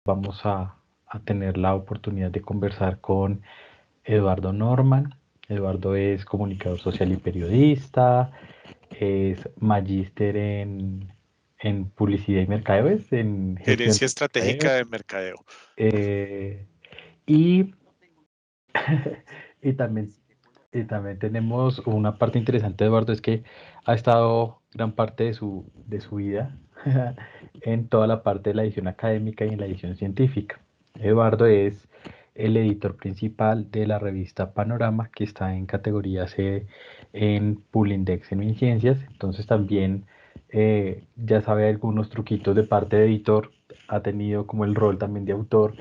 vamos a tener la oportunidad de conversar con Eduardo Norman. Eduardo es comunicador social y periodista, es magíster en publicidad y mercadeo, en gestión Gerencia de mercadeo. estratégica de mercadeo. eh, y, y también, y también tenemos una parte interesante de Eduardo, es que ha estado gran parte de su vida en toda la parte de la edición académica y en la edición científica. Eduardo es el editor principal de la revista Panorama, que está en categoría C en Pulindex en MinCiencias. Entonces también ya sabe algunos truquitos de parte de editor, ha tenido como el rol también de autor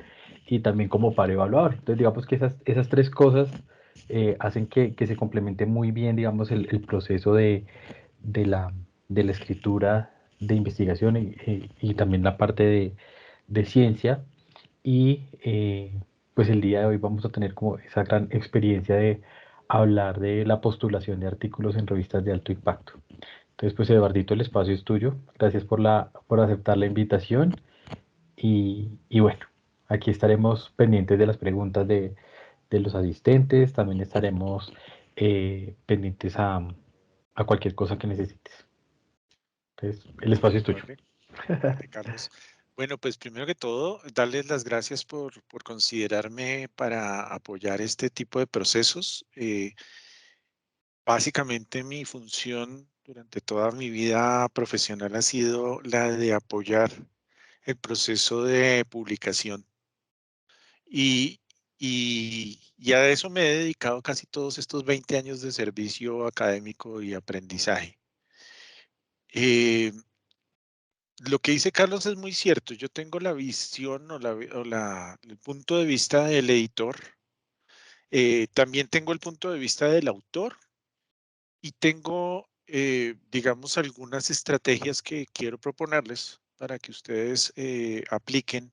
y también como para evaluador. Entonces digamos que esas tres cosas hacen que se complemente muy bien, digamos, el proceso de la, de la escritura de investigación y también la parte de ciencia. Y pues el día de hoy vamos a tener como esa gran experiencia de hablar de la postulación de artículos en revistas de alto impacto. Entonces, pues Eduardito, el espacio es tuyo. Gracias por aceptar la invitación y bueno, aquí estaremos pendientes de las preguntas de los asistentes. También estaremos pendientes a cualquier cosa que necesites. Entonces, el espacio es tuyo. Vale, vale, Carlos. Bueno, pues primero que todo, darles las gracias por considerarme para apoyar este tipo de procesos. Básicamente mi función durante toda mi vida profesional ha sido la de apoyar el proceso de publicación. Y, y a eso me he dedicado casi todos estos 20 años de servicio académico y aprendizaje. Eh, lo que dice Carlos es muy cierto. Yo tengo la visión el punto de vista del editor. También tengo el punto de vista del autor y tengo, digamos, algunas estrategias que quiero proponerles para que ustedes apliquen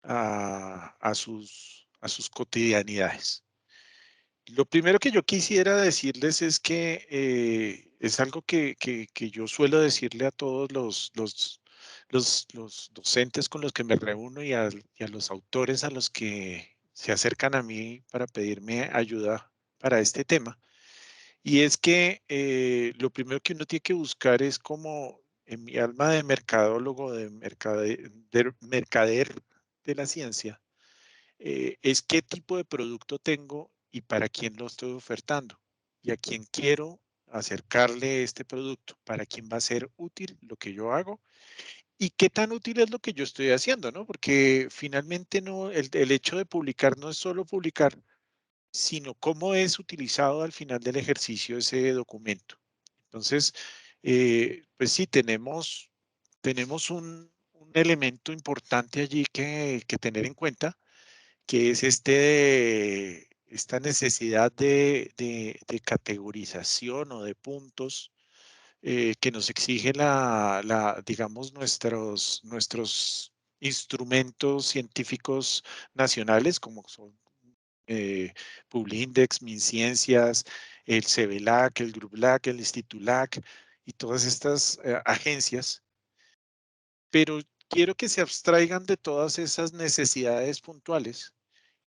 a sus cotidianidades. Lo primero que yo quisiera decirles es que es algo que yo suelo decirle a todos los docentes con los que me reúno y a los autores a los que se acercan a mí para pedirme ayuda para este tema. Y es que lo primero que uno tiene que buscar es como en mi alma de mercadólogo, de mercader de la ciencia, es qué tipo de producto tengo y para quién lo estoy ofertando y a quién quiero acercarle este producto, para quién va a ser útil lo que yo hago y qué tan útil es lo que yo estoy haciendo, ¿no? Porque finalmente no, el hecho de publicar no es solo publicar, sino cómo es utilizado al final del ejercicio ese documento. Entonces, pues sí, tenemos un elemento importante allí que tener en cuenta que es esta necesidad de categorización o de puntos que nos exige digamos, nuestros instrumentos científicos nacionales, como son Publindex, MinCiencias, el CBLAC, el GRUBLAC, el INSTITULAC y todas estas agencias, pero quiero que se abstraigan de todas esas necesidades puntuales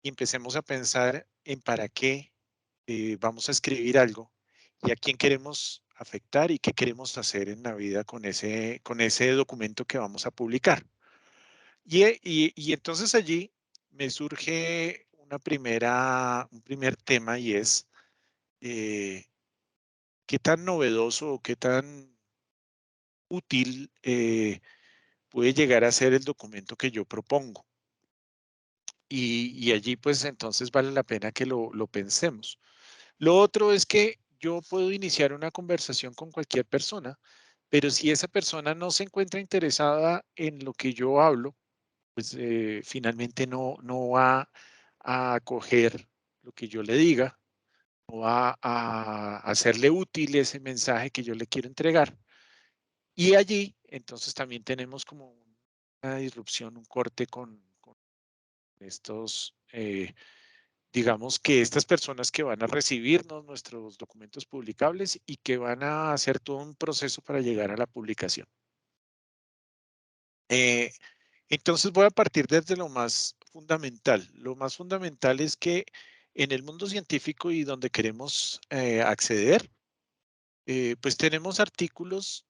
y empecemos a pensar en para qué vamos a escribir algo y a quién queremos afectar y qué queremos hacer en la vida con ese documento que vamos a publicar. Y entonces allí me surge un primer tema y es qué tan novedoso o qué tan útil puede llegar a ser el documento que yo propongo. Y allí pues entonces vale la pena que lo pensemos. Lo otro es que yo puedo iniciar una conversación con cualquier persona, pero si esa persona no se encuentra interesada en lo que yo hablo, pues finalmente no va a acoger lo que yo le diga, no va a hacerle útil ese mensaje que yo le quiero entregar. Y allí, entonces también tenemos como una disrupción, un corte con estos digamos que estas personas que van a recibirnos nuestros documentos publicables y que van a hacer todo un proceso para llegar a la publicación. Eh, Entonces voy a partir desde lo más fundamental. Lo más fundamental es que en el mundo científico y donde queremos acceder, pues tenemos artículos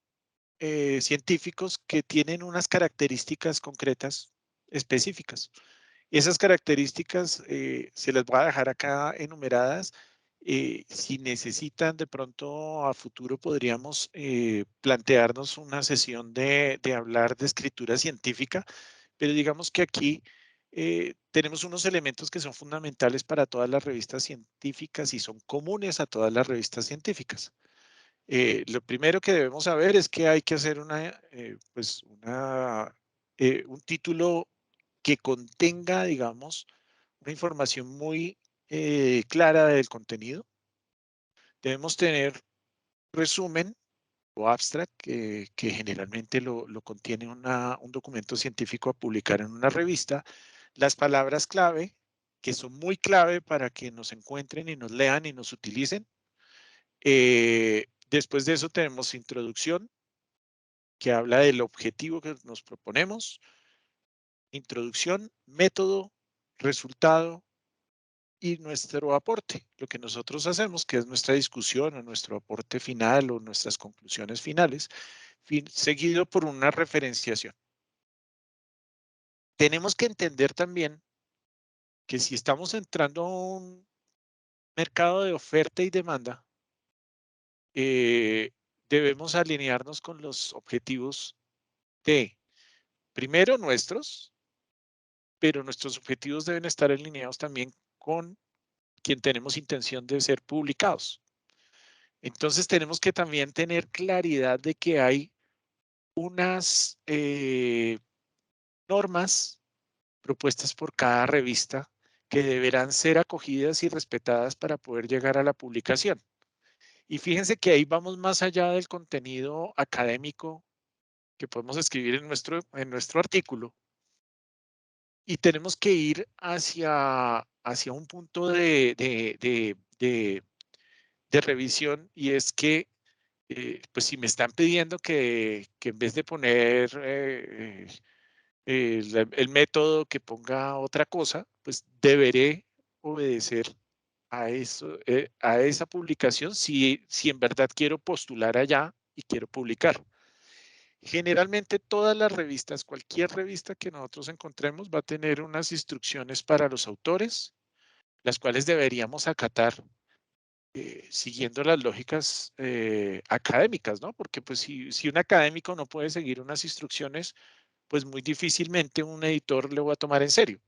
científicos que tienen unas características concretas específicas. Esas características se las voy a dejar acá enumeradas. Si necesitan de pronto a futuro podríamos plantearnos una sesión de hablar de escritura científica, pero digamos que aquí tenemos unos elementos que son fundamentales para todas las revistas científicas y son comunes a todas las revistas científicas. Lo primero que debemos saber es que hay que hacer un título que contenga, digamos, una información muy clara del contenido. Debemos tener resumen o abstract, que generalmente lo contiene un documento científico a publicar en una revista. Las palabras clave, que son muy clave para que nos encuentren y nos lean y nos utilicen. Después de eso tenemos introducción, que habla del objetivo que nos proponemos, introducción, método, resultado y nuestro aporte, lo que nosotros hacemos, que es nuestra discusión o nuestro aporte final o nuestras conclusiones finales, seguido por una referenciación. Tenemos que entender también que si estamos entrando a un mercado de oferta y demanda, eh, debemos alinearnos con los objetivos de, primero, nuestros, pero nuestros objetivos deben estar alineados también con quien tenemos intención de ser publicados. Entonces tenemos que también tener claridad de que hay unas normas propuestas por cada revista que deberán ser acogidas y respetadas para poder llegar a la publicación. Y fíjense que ahí vamos más allá del contenido académico que podemos escribir en nuestro artículo, y tenemos que ir hacia un punto de revisión, y es que pues si me están pidiendo que en vez de poner el método, que ponga otra cosa, pues deberé obedecer a eso, a esa publicación, si en verdad quiero postular allá y quiero publicar. Generalmente todas las revistas, cualquier revista que nosotros encontremos, va a tener unas instrucciones para los autores, las cuales deberíamos acatar siguiendo las lógicas académicas, ¿no? Porque pues si un académico no puede seguir unas instrucciones, pues muy difícilmente un editor le va a tomar en serio.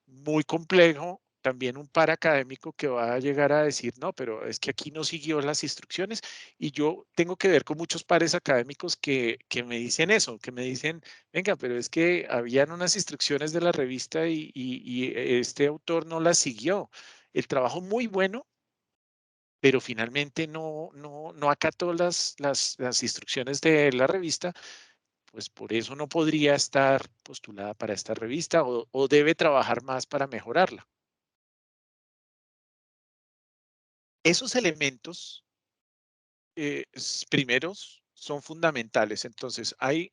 Muy complejo también un par académico que va a llegar a decir, no, pero es que aquí no siguió las instrucciones. Y yo tengo que ver con muchos pares académicos que me dicen eso, que me dicen, venga, pero es que habían unas instrucciones de la revista y este autor no las siguió. El trabajo muy bueno, pero finalmente no acató las instrucciones de la revista, pues por eso no podría estar postulada para esta revista, o debe trabajar más para mejorarla. Esos elementos primeros son fundamentales. Entonces, hay,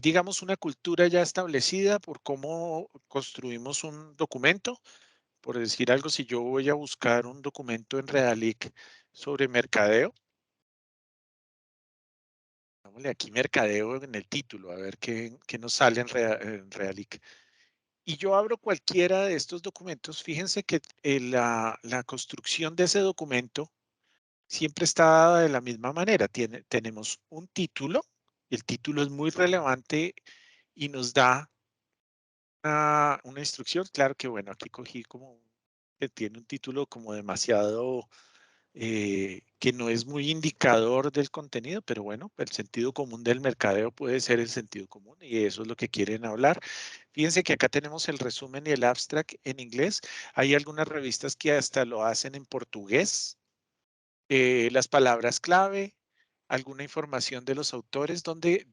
digamos, una cultura ya establecida por cómo construimos un documento. Por decir algo, si yo voy a buscar un documento en Realic sobre mercadeo, dámosle aquí mercadeo en el título, a ver qué nos sale en Realic. Y yo abro cualquiera de estos documentos. Fíjense que la construcción de ese documento siempre está dada de la misma manera. Tenemos un título, el título es muy relevante y nos da una instrucción. Claro que bueno, aquí cogí como que tiene un título como demasiado, que no es muy indicador del contenido, pero bueno, el sentido común del mercadeo puede ser el sentido común y eso es lo que quieren hablar. Fíjense que acá tenemos el resumen y el abstract en inglés. Hay algunas revistas que hasta lo hacen en portugués. Las palabras clave, alguna información de los autores, dónde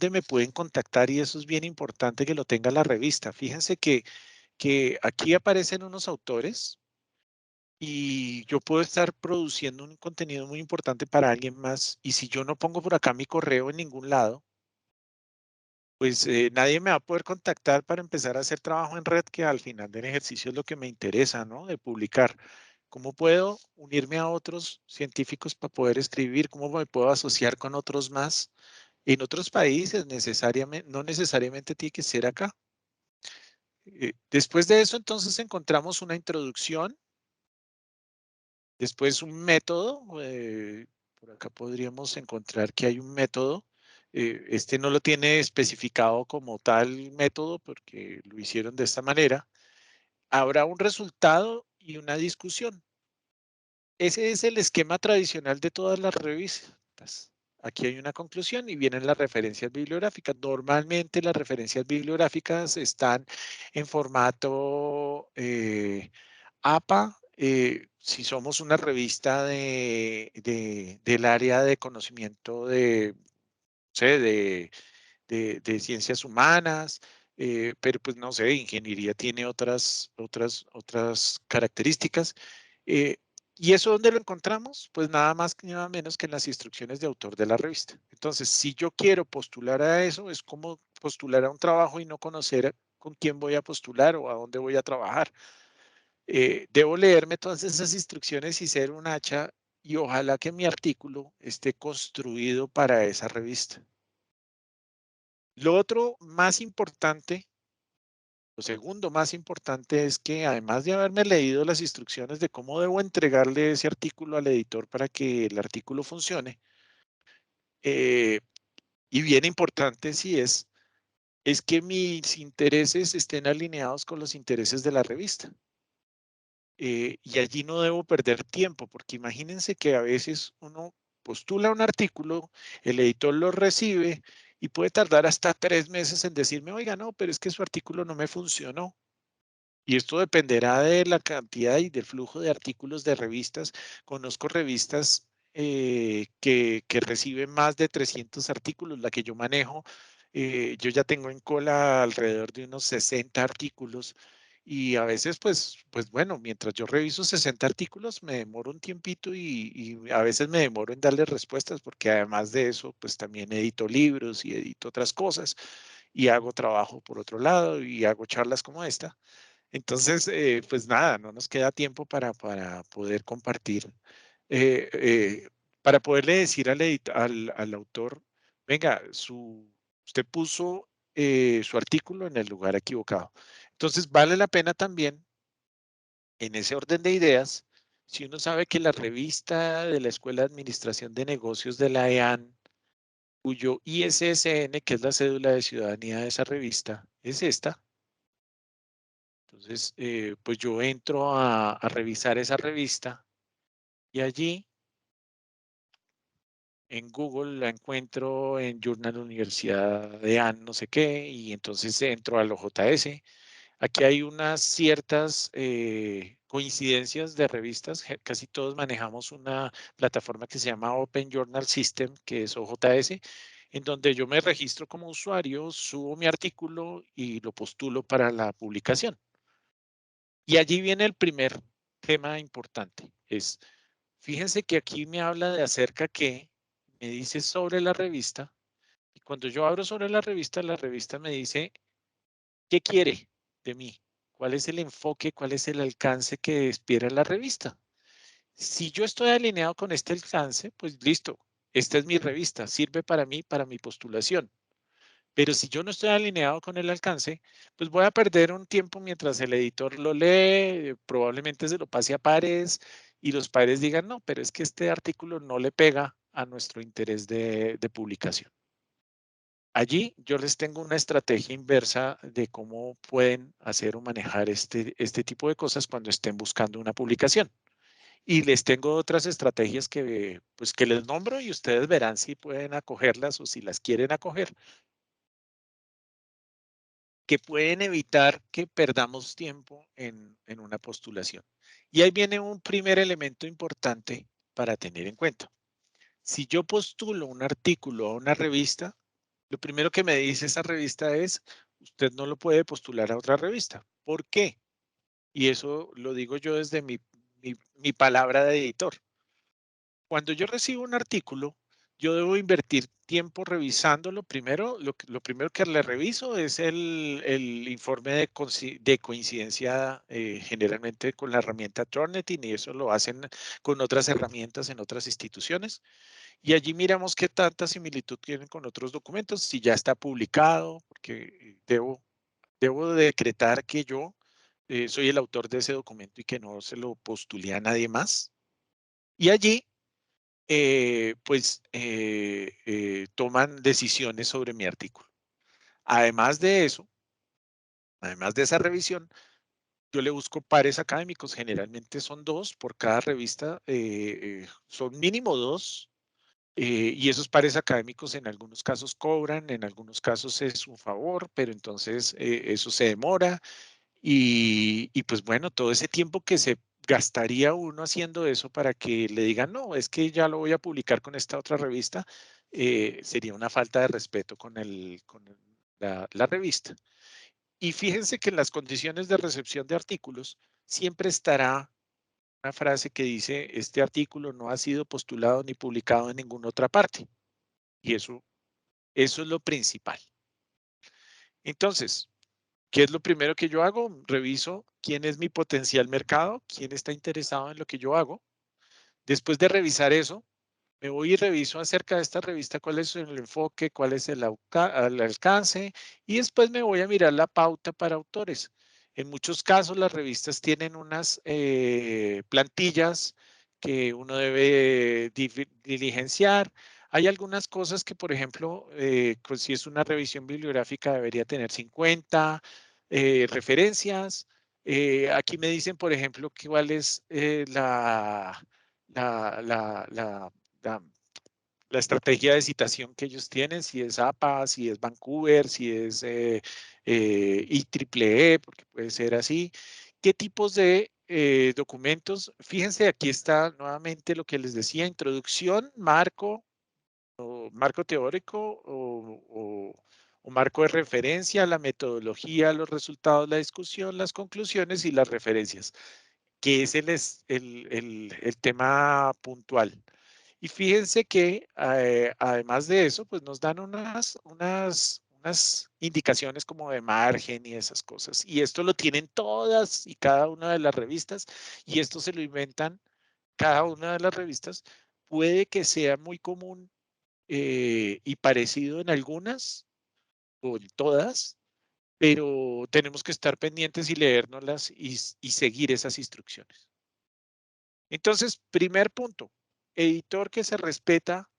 me pueden contactar, y eso es bien importante que lo tenga la revista. Fíjense que aquí aparecen unos autores y yo puedo estar produciendo un contenido muy importante para alguien más, y si yo no pongo por acá mi correo en ningún lado, pues nadie me va a poder contactar para empezar a hacer trabajo en red, que al final del ejercicio es lo que me interesa, ¿no? De publicar. ¿Cómo puedo unirme a otros científicos para poder escribir? ¿Cómo me puedo asociar con otros más en otros países? Necesariamente, no necesariamente tiene que ser acá. Después de eso, entonces encontramos una introducción, después un método. Por acá podríamos encontrar que hay un método. Este no lo tiene especificado como tal método porque lo hicieron de esta manera. Habrá un resultado y una discusión. Ese es el esquema tradicional de todas las revistas. Aquí hay una conclusión y vienen las referencias bibliográficas. Normalmente las referencias bibliográficas están en formato APA. Si somos una revista del área de conocimiento de, sé, de ciencias humanas, pero pues no sé, ingeniería tiene otras características. Eh, ¿Y eso dónde lo encontramos? Pues nada más que nada menos que en las instrucciones de autor de la revista. Entonces, si yo quiero postular a eso, es como postular a un trabajo y no conocer con quién voy a postular o a dónde voy a trabajar. Debo leerme todas esas instrucciones y ser un hacha y ojalá que mi artículo esté construido para esa revista. Lo otro más importante, lo segundo más importante es que además de haberme leído las instrucciones de cómo debo entregarle ese artículo al editor para que el artículo funcione, eh, y bien importante si es que mis intereses estén alineados con los intereses de la revista. Y allí no debo perder tiempo, porque imagínense que a veces uno postula un artículo, el editor lo recibe y puede tardar hasta 3 meses en decirme, oiga, no, pero es que su artículo no me funcionó. Y esto dependerá de la cantidad y del flujo de artículos de revistas. Conozco revistas que reciben más de 300 artículos. La que yo manejo, yo ya tengo en cola alrededor de unos 60 artículos. Y a veces, pues bueno, mientras yo reviso 60 artículos, me demoro un tiempito y a veces me demoro en darle respuestas porque además de eso, pues también edito libros y edito otras cosas y hago trabajo por otro lado y hago charlas como esta. Entonces, pues nada, no nos queda tiempo para poder compartir, eh, eh, para poderle decir al autor, venga, usted puso su artículo en el lugar equivocado. Entonces, vale la pena también, en ese orden de ideas, si uno sabe que la revista de la Escuela de Administración de Negocios de la EAN, cuyo ISSN, que es la cédula de ciudadanía de esa revista, es esta. Entonces, pues yo entro a revisar esa revista y allí en Google la encuentro en Journal Universidad de AN, no sé qué, y entonces entro al OJS. Aquí hay unas ciertas coincidencias de revistas. Casi todos manejamos una plataforma que se llama Open Journal System, que es OJS, en donde yo me registro como usuario, subo mi artículo y lo postulo para la publicación. Y allí viene el primer tema importante. Fíjense que aquí me habla de acerca que me dice sobre la revista. Y cuando yo abro sobre la revista me dice, ¿qué quiere de mí? ¿Cuál es el enfoque? ¿Cuál es el alcance que espera la revista? Si yo estoy alineado con este alcance, pues listo, esta es mi revista, sirve para mí, para mi postulación. Pero si yo no estoy alineado con el alcance, pues voy a perder un tiempo mientras el editor lo lee, probablemente se lo pase a pares y los pares digan, no, pero es que este artículo no le pega a nuestro interés de publicación. Allí yo les tengo una estrategia inversa de cómo pueden hacer o manejar este tipo de cosas cuando estén buscando una publicación. Y les tengo otras estrategias pues, que les nombro y ustedes verán si pueden acogerlas o si las quieren acoger, que pueden evitar que perdamos tiempo en una postulación. Y ahí viene un primer elemento importante para tener en cuenta. Si yo postulo un artículo a una revista, lo primero que me dice esa revista es, usted no lo puede postular a otra revista. ¿Por qué? Y eso lo digo yo desde mi palabra de editor. Cuando yo recibo un artículo, yo debo invertir tiempo revisándolo. Primero, lo primero que le reviso es el informe de coincidencia, generalmente con la herramienta Turnitin, y eso lo hacen con otras herramientas en otras instituciones. Y allí miramos qué tanta similitud tienen con otros documentos, si ya está publicado, porque debo decretar que yo soy el autor de ese documento y que no se lo postulé a nadie más. Y allí toman decisiones sobre mi artículo. Además de eso, además de esa revisión, yo le busco pares académicos. Generalmente son 2 por cada revista, son mínimo 2. Y esos pares académicos en algunos casos cobran, en algunos casos es un favor, pero entonces eso se demora. Y pues bueno, todo ese tiempo que se gastaría uno haciendo eso para que le digan, no, es que ya lo voy a publicar con esta otra revista, sería una falta de respeto la revista. Y fíjense que en las condiciones de recepción de artículos siempre estará una frase que dice, este artículo no ha sido postulado ni publicado en ninguna otra parte. Y eso es lo principal. Entonces, ¿qué es lo primero que yo hago? Reviso quién es mi potencial mercado, quién está interesado en lo que yo hago. Después de revisar eso, me voy y reviso acerca de esta revista cuál es el enfoque, cuál es el alcance, y después me voy a mirar la pauta para autores. En muchos casos las revistas tienen unas plantillas que uno debe diligenciar. Hay algunas cosas que, por ejemplo, pues si es una revisión bibliográfica debería tener 50 referencias. Aquí me dicen, por ejemplo, cuál es la, la, la, la, la estrategia de citación que ellos tienen, si es APA, si es Vancouver, si es IEEE, porque puede ser así. ¿Qué tipos de documentos? Fíjense, aquí está nuevamente lo que les decía, introducción, marco, o marco teórico o marco de referencia, la metodología, los resultados, la discusión, las conclusiones y las referencias, que es el tema puntual. Y fíjense que además de eso, pues nos dan unas indicaciones como de margen y esas cosas. Y esto lo tienen todas y cada una de las revistas, y esto se lo inventan cada una de las revistas. Puede que sea muy común y parecido en algunas o en todas, pero tenemos que estar pendientes y leérnoslas y seguir esas instrucciones. Entonces, primer punto, editor que se respeta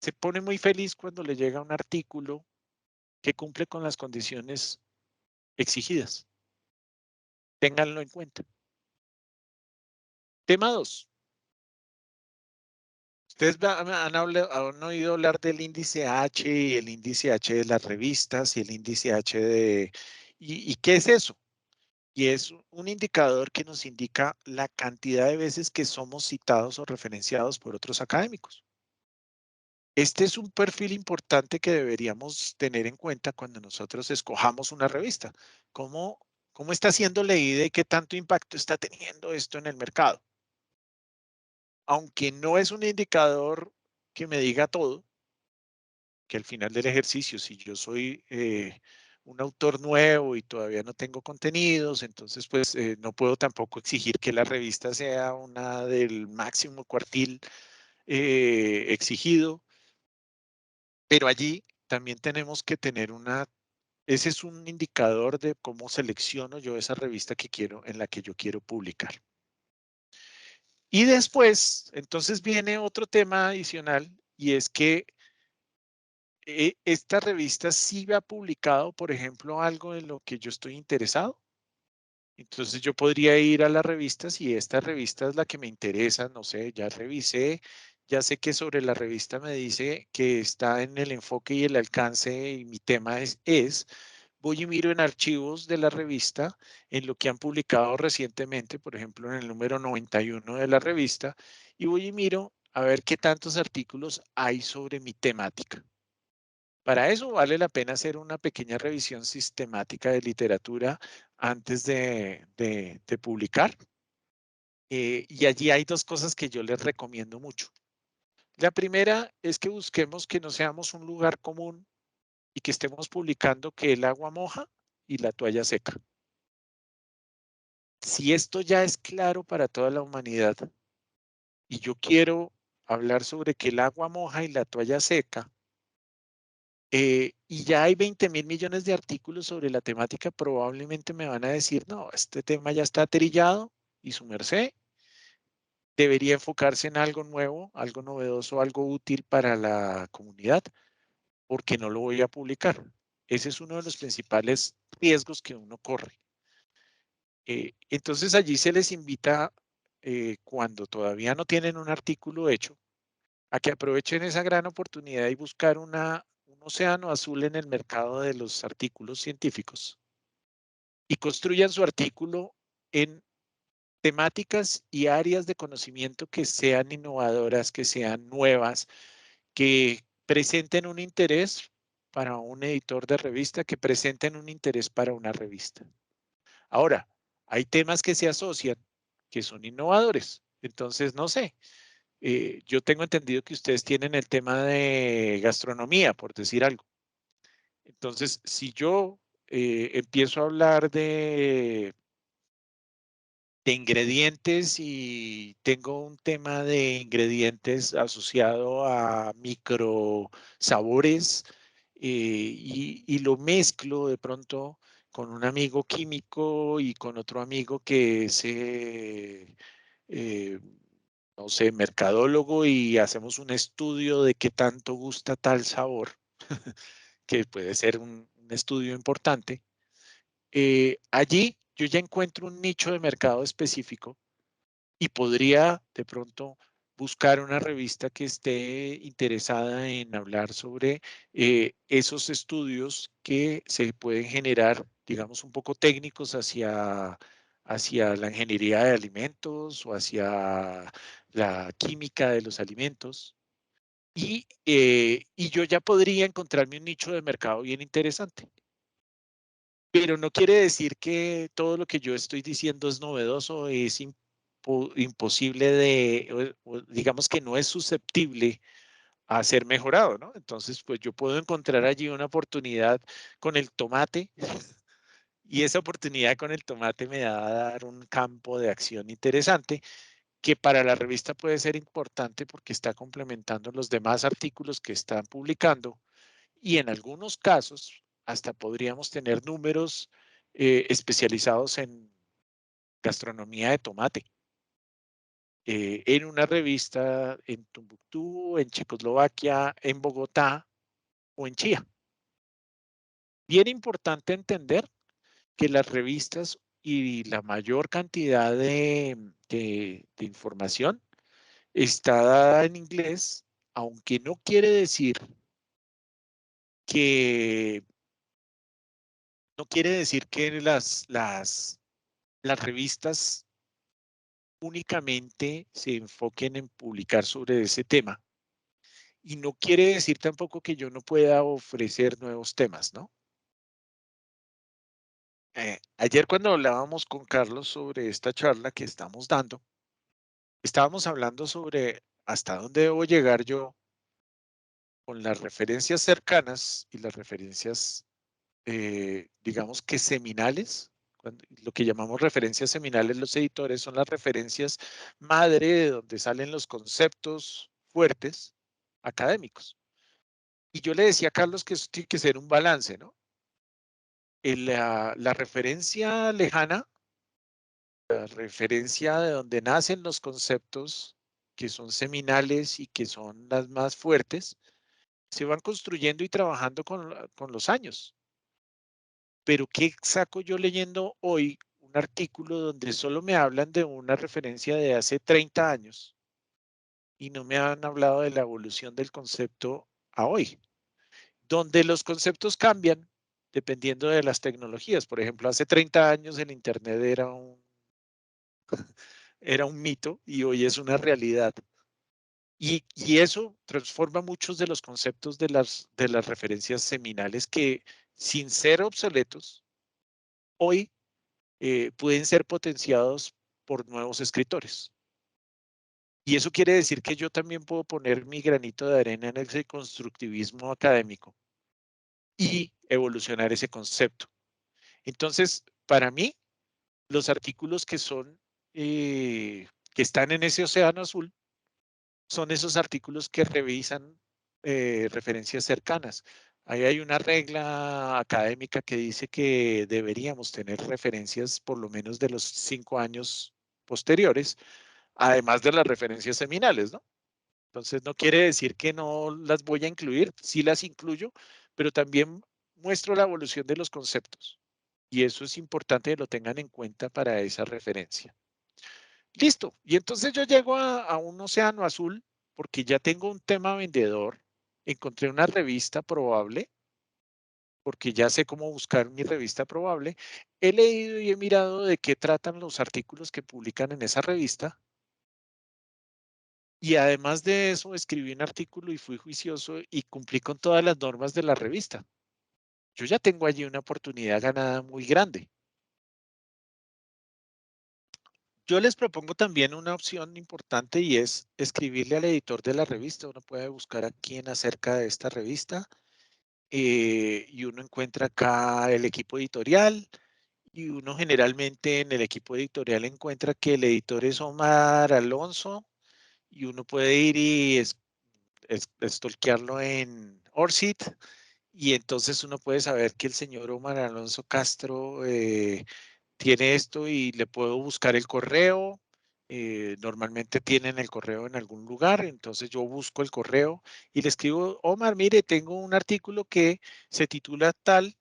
se pone muy feliz cuando le llega un artículo que cumple con las condiciones exigidas. Ténganlo en cuenta. Tema 2. Ustedes han oído hablar del índice H y el índice H de las revistas y el índice H de... ¿Y qué es eso? Y es un indicador que nos indica la cantidad de veces que somos citados o referenciados por otros académicos. Este es un perfil importante que deberíamos tener en cuenta cuando nosotros escojamos una revista. ¿Cómo está siendo leída y qué tanto impacto está teniendo esto en el mercado? Aunque no es un indicador que me diga todo, que al final del ejercicio, si yo soy un autor nuevo y todavía no tengo contenidos, entonces pues no puedo tampoco exigir que la revista sea una del máximo cuartil exigido, pero allí también tenemos que tener ese es un indicador de cómo selecciono yo esa revista en la que yo quiero publicar. Y después, entonces viene otro tema adicional, y es que esta revista sí ha publicado, por ejemplo, algo en lo que yo estoy interesado. Entonces yo podría ir a la revista si esta revista es la que me interesa, no sé, ya revisé, ya sé que sobre la revista me dice que está en el enfoque y el alcance y mi tema voy y miro en archivos de la revista, en lo que han publicado recientemente, por ejemplo, en el número 91 de la revista, y voy y miro a ver qué tantos artículos hay sobre mi temática. Para eso vale la pena hacer una pequeña revisión sistemática de literatura antes de publicar. Y allí hay dos cosas que yo les recomiendo mucho. La primera es que busquemos que no seamos un lugar común y que estemos publicando que el agua moja y la toalla seca. Si esto ya es claro para toda la humanidad y yo quiero hablar sobre que el agua moja y la toalla seca, y ya hay 20.000 millones de artículos sobre la temática, probablemente me van a decir, no, este tema ya está trillado y su merced debería enfocarse en algo nuevo, algo novedoso, algo útil para la comunidad, porque no lo voy a publicar. Ese es uno de los principales riesgos que uno corre. Entonces allí se les invita, cuando todavía no tienen un artículo hecho, a que aprovechen esa gran oportunidad y buscar un océano azul en el mercado de los artículos científicos y construyan su artículo en temáticas y áreas de conocimiento que sean innovadoras, que sean nuevas, que presenten un interés para un editor de revista, que presenten un interés para una revista. Ahora, hay temas que se asocian, que son innovadores. Entonces, no sé, yo tengo entendido que ustedes tienen el tema de gastronomía, por decir algo. Entonces, si yo empiezo a hablar de ingredientes y tengo un tema de ingredientes asociado a micro sabores, y lo mezclo de pronto con un amigo químico y con otro amigo que es, eh, no sé, mercadólogo, y hacemos un estudio de qué tanto gusta tal sabor, que puede ser un estudio importante. Allí yo ya encuentro un nicho de mercado específico y podría de pronto buscar una revista que esté interesada en hablar sobre esos estudios que se pueden generar, digamos, un poco técnicos hacia la ingeniería de alimentos o hacia la química de los alimentos. Y yo ya podría encontrarme un nicho de mercado bien interesante. Pero no quiere decir que todo lo que yo estoy diciendo es novedoso, es imposible digamos que no es susceptible a ser mejorado, ¿no? Entonces, pues yo puedo encontrar allí una oportunidad con el tomate, y esa oportunidad con el tomate me va a dar un campo de acción interesante que para la revista puede ser importante porque está complementando los demás artículos que están publicando, y en algunos casos hasta podríamos tener números especializados en gastronomía de tomate, en una revista en Tumbuctú, en Checoslovaquia, en Bogotá o en Chía. Bien importante entender que las revistas y la mayor cantidad de información está dada en inglés, aunque no quiere decir que las revistas únicamente se enfoquen en publicar sobre ese tema. Y no quiere decir tampoco que yo no pueda ofrecer nuevos temas, ¿no? Ayer cuando hablábamos con Carlos sobre esta charla que estamos dando, estábamos hablando sobre hasta dónde debo llegar yo con las referencias cercanas y las referencias, digamos que seminales. Lo que llamamos referencias seminales los editores son las referencias madre de donde salen los conceptos fuertes académicos. Y yo le decía a Carlos que eso tiene que ser un balance, ¿no? La referencia lejana, la referencia de donde nacen los conceptos que son seminales y que son las más fuertes, se van construyendo y trabajando con los años. Pero ¿qué saco yo leyendo hoy un artículo donde solo me hablan de una referencia de hace 30 años y no me han hablado de la evolución del concepto a hoy? Donde los conceptos cambian dependiendo de las tecnologías. Por ejemplo, hace 30 años el Internet era un mito y hoy es una realidad. Y eso transforma muchos de los conceptos de las referencias seminales que, sin ser obsoletos, hoy pueden ser potenciados por nuevos escritores. Y eso quiere decir que yo también puedo poner mi granito de arena en ese constructivismo académico y evolucionar ese concepto. Entonces, para mí, los artículos que son, que están en ese océano azul, son esos artículos que revisan referencias cercanas. Ahí hay una regla académica que dice que deberíamos tener referencias por lo menos de los 5 años posteriores, además de las referencias seminales, ¿no? Entonces, no quiere decir que no las voy a incluir, sí las incluyo, pero también muestro la evolución de los conceptos. Y eso es importante que lo tengan en cuenta para esa referencia. Listo. Y entonces yo llego a un océano azul porque ya tengo un tema vendedor. Encontré una revista probable porque ya sé cómo buscar mi revista probable. He leído y he mirado de qué tratan los artículos que publican en esa revista. Y además de eso, escribí un artículo y fui juicioso y cumplí con todas las normas de la revista. Yo ya tengo allí una oportunidad ganada muy grande. Yo les propongo también una opción importante y es escribirle al editor de la revista. Uno puede buscar a quién acerca de esta revista y uno encuentra acá el equipo editorial y uno generalmente en el equipo editorial encuentra que el editor es Omar Alonso y uno puede ir y stalkearlo en Orsit y entonces uno puede saber que el señor Omar Alonso Castro tiene esto y le puedo buscar el correo. Normalmente tienen el correo en algún lugar, entonces yo busco el correo y le escribo, Omar, mire, tengo un artículo que se titula tal,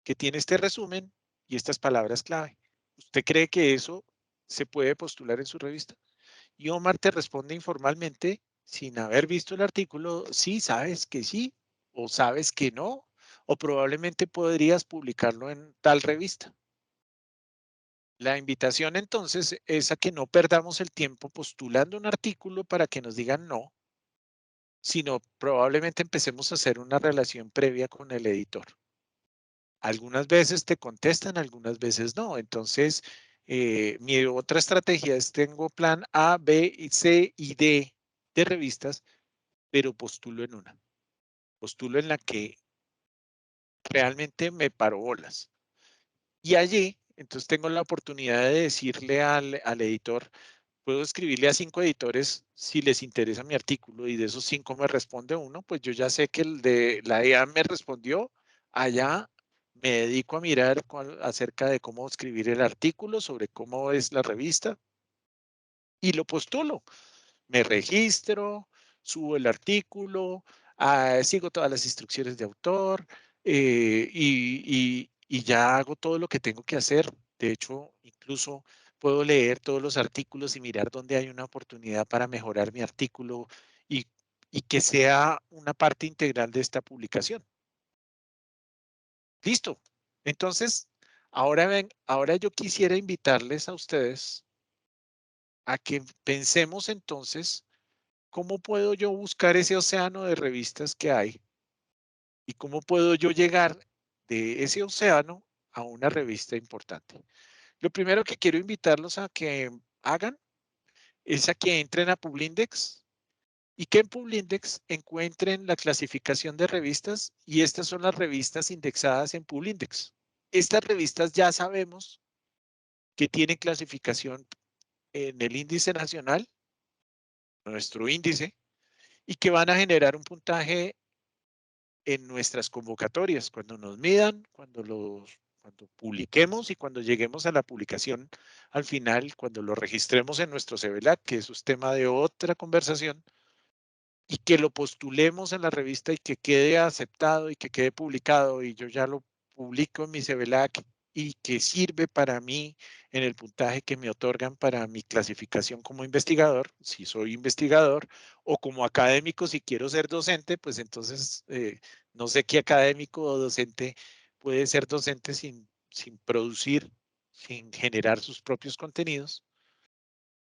que tiene este resumen y estas palabras clave. ¿Usted cree que eso se puede postular en su revista? Y Omar te responde informalmente, sin haber visto el artículo, sí, sabes que sí, o sabes que no, o probablemente podrías publicarlo en tal revista. La invitación entonces es a que no perdamos el tiempo postulando un artículo para que nos digan no, sino probablemente empecemos a hacer una relación previa con el editor. Algunas veces te contestan, algunas veces no. Entonces, mi otra estrategia es tengo plan A, B, C y D de revistas, pero postulo en una. Postulo en la que realmente me paro bolas. Y allí, entonces tengo la oportunidad de decirle al editor, puedo escribirle a 5 editores si les interesa mi artículo y de esos 5 me responde uno, pues yo ya sé que el de la EA me respondió, allá me dedico a mirar acerca de cómo escribir el artículo, sobre cómo es la revista y lo postulo. Me registro, subo el artículo, sigo todas las instrucciones de autor y ya hago todo lo que tengo que hacer. De hecho, incluso puedo leer todos los artículos y mirar dónde hay una oportunidad para mejorar mi artículo y, y que sea una parte integral de esta publicación. Listo. Entonces, ahora ven, ahora yo quisiera invitarles a ustedes a que pensemos entonces ¿cómo puedo yo buscar ese océano de revistas que hay? ¿Y cómo puedo yo llegar de ese océano a una revista importante? Lo primero que quiero invitarlos a que hagan es a que entren a Publindex y que en Publindex encuentren la clasificación de revistas y estas son las revistas indexadas en Publindex. Estas revistas ya sabemos que tienen clasificación en el índice nacional, nuestro índice, y que van a generar un puntaje en nuestras convocatorias, cuando nos midan, cuando publiquemos y cuando lleguemos a la publicación al final, cuando lo registremos en nuestro CVLAC, que eso es tema de otra conversación, y que lo postulemos en la revista y que quede aceptado y que quede publicado y yo ya lo publico en mi CVLAC y que sirve para mí en el puntaje que me otorgan para mi clasificación como investigador, si soy investigador, o como académico, si quiero ser docente, pues entonces no sé qué académico o docente puede ser docente sin producir, sin generar sus propios contenidos.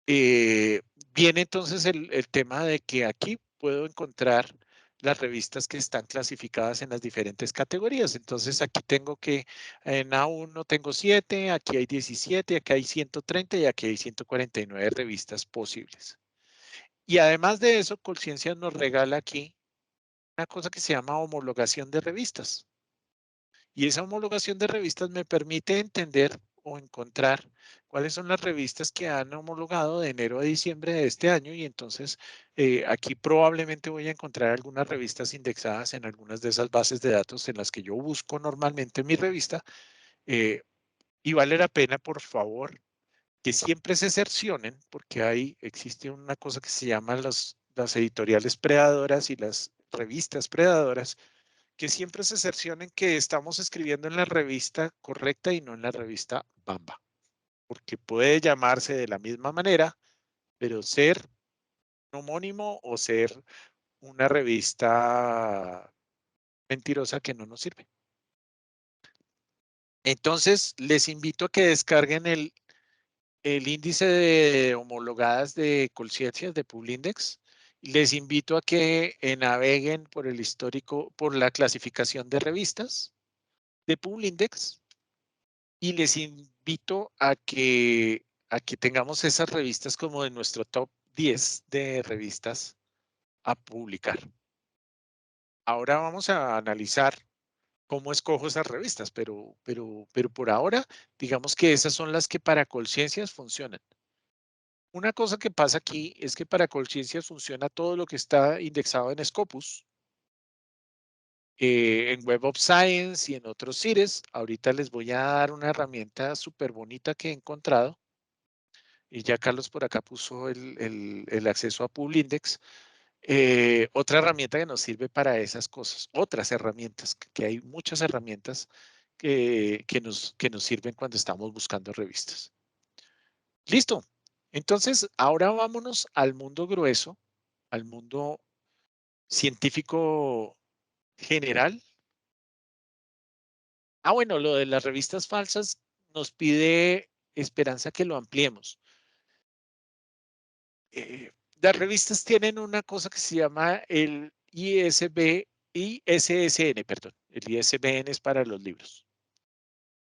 Eh, Viene entonces el tema de que aquí puedo encontrar las revistas que están clasificadas en las diferentes categorías. Entonces aquí tengo que en A1 tengo 7, aquí hay 17, aquí hay 130 y aquí hay 149 revistas posibles. Y además de eso, Colciencia nos regala aquí una cosa que se llama homologación de revistas. Y esa homologación de revistas me permite entender o encontrar cuáles son las revistas que han homologado de enero a diciembre de este año. Y entonces aquí probablemente voy a encontrar algunas revistas indexadas en algunas de esas bases de datos en las que yo busco normalmente mi revista. Y vale la pena, por favor, que siempre se cercioren, porque existe una cosa que se llama las editoriales predadoras y las revistas predadoras, que siempre se cercioren que estamos escribiendo en la revista correcta y no en la revista Bamba, porque puede llamarse de la misma manera, pero ser un homónimo o ser una revista mentirosa que no nos sirve. Entonces, les invito a que descarguen el índice de homologadas de Colciencias de Publindex. Les invito a que naveguen por el histórico, por la clasificación de revistas de Publindex y les invito a que tengamos esas revistas como de nuestro top 10 de revistas a publicar. Ahora vamos a analizar cómo escojo esas revistas, pero por ahora, digamos que esas son las que para Colciencias funcionan. Una cosa que pasa aquí es que para Colciencias funciona todo lo que está indexado en Scopus, en Web of Science y en otros CITES. Ahorita les voy a dar una herramienta súper bonita que he encontrado. Y ya Carlos por acá puso el acceso a Publindex. Otra herramienta que nos sirve para esas cosas. Otras herramientas, que hay muchas herramientas que nos sirven cuando estamos buscando revistas. Listo. Entonces, ahora vámonos al mundo grueso, al mundo científico general. Bueno, lo de las revistas falsas nos pide Esperanza que lo ampliemos. Las revistas tienen una cosa que se llama el ISSN, perdón. El ISBN es para los libros.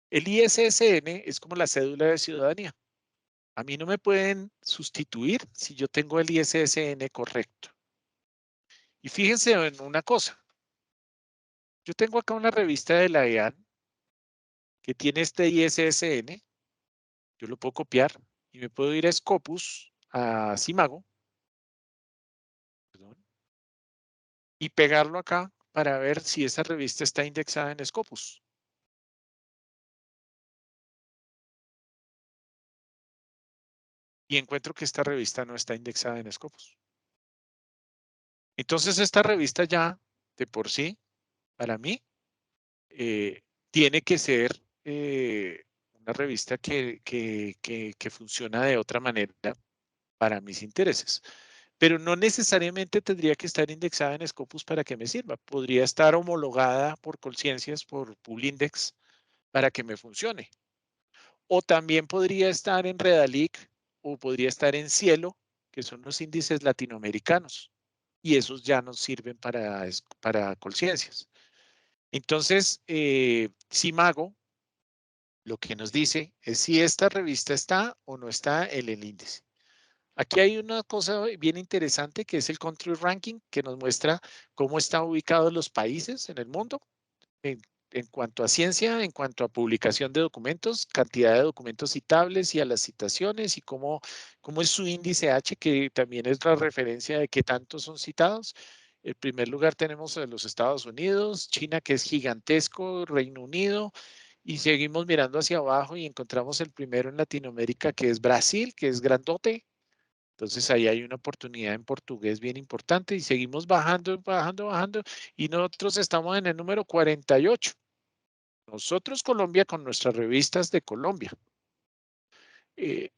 El ISSN es como la cédula de ciudadanía. A mí no me pueden sustituir si yo tengo el ISSN correcto. Y fíjense en una cosa. Yo tengo acá una revista de la EAN que tiene este ISSN. Yo lo puedo copiar y me puedo ir a Scopus, a Simago, perdón, y pegarlo acá para ver si esa revista está indexada en Scopus. Y encuentro que esta revista no está indexada en Scopus. Entonces, esta revista ya, de por sí, para mí, tiene que ser una revista que funciona de otra manera para mis intereses. Pero no necesariamente tendría que estar indexada en Scopus para que me sirva. Podría estar homologada por Colciencias, por Publindex, para que me funcione. O también podría estar en Redalic o podría estar en Cielo, que son los índices latinoamericanos. Y esos ya nos sirven para Colciencias. Entonces, Simago lo que nos dice es si esta revista está o no está en el índice. Aquí hay una cosa bien interesante que es el Country Ranking, que nos muestra cómo están ubicados los países en el mundo en, en cuanto a ciencia, en cuanto a publicación de documentos, cantidad de documentos citables y a las citaciones y cómo es su índice H, que también es la referencia de qué tantos son citados. En primer lugar tenemos a los Estados Unidos, China, que es gigantesco, Reino Unido, y seguimos mirando hacia abajo y encontramos el primero en Latinoamérica, que es Brasil, que es grandote. Entonces ahí hay una oportunidad en portugués bien importante y seguimos bajando, bajando, bajando y nosotros estamos en el número 48. Nosotros Colombia con nuestras revistas de Colombia.